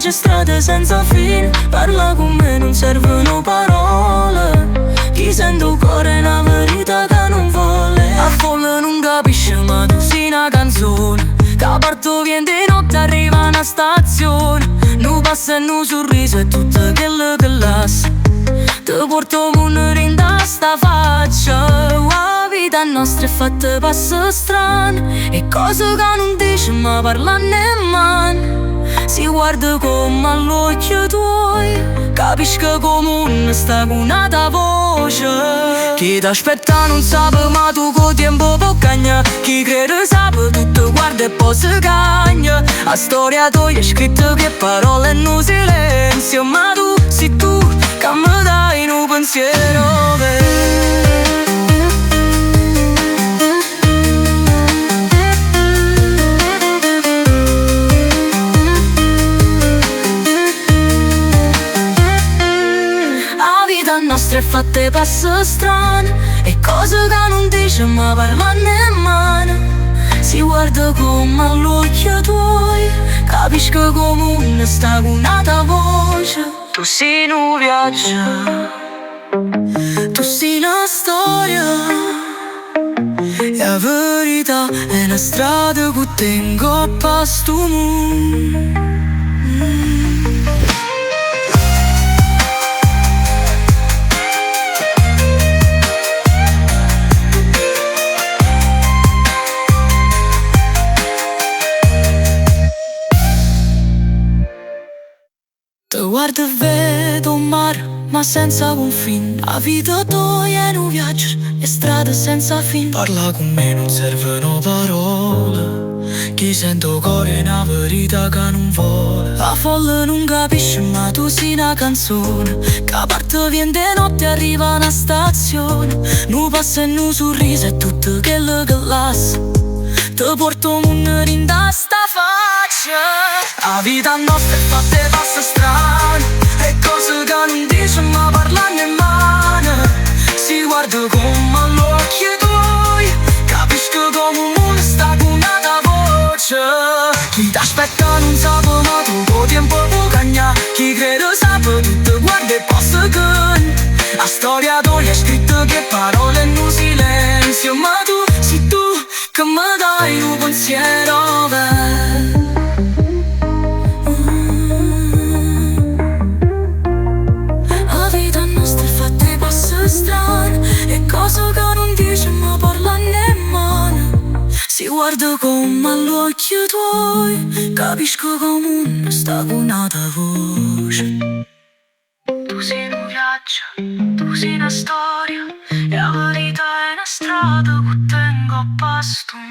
viaggi strade senza fine. Parla con me, non servono parole. Chi sente il cuore è una verità che non vuole. A folle non capisce ma tu sei una canzone che parto viene di notte arriva a una stazione. Nu passa e nu sorriso e tutto quello che lascia. Ti porto un rinda sta faccia. La vita nostra è fatta passi strani e cose che non dici ma parla nemmeno. Si guarda come all'occhio tuoi, capisco come un sta con una voce. Chi ti aspetta non sa ma tu con tempo può cagnare. Chi crede sa tutto guarda e poi si cagna. La storia tua è scritta che parole in silenzio. Ma tu sei tu che mi dai un pensiero vero. La nostra è fatta passi strani e cose che non dice ma parla nemmeno. Si guarda come all'occhio tuoi, capisco come un sta con una voce. Tu sei un viaggio, tu sei una storia, e la verità è una strada che tengo a pasto mondo. Ti guardo e vedo un mare, ma senza confine. La vita tua è un viaggio e strade senza fine. Parla con me, non servono parole. Chi sente il cuore è una verità che non vuole. La folla non capisce ma tu sei una canzone che parte viene di notte e arriva a una stazione. Nu passa e nu sorriso e tutto quello che lascia. Ti porto un rinda sta faccia. La vita nostra è fatta e passi strani e cose che non dice ma parla nemmeno. Si guarda come all'occhio tuoi, capisco come un mondo sta con una voce. Chi ti aspetta non sa ma tu con tempo può cagnare. Chi crede sa tutto guarda e passa che la storia tua è scritta che parole in un silenzio. Ma tu sei tu che mi dai un pensiero vero. La vita nostra è fatta di passi strani e cose che non dice ma parla nemmeno. Si guarda come all'occhio tuoi, capisco come un sta con una voce. Tu sei un viaggio, tu sei una storia, e la verità è una strada che tengo a pasto.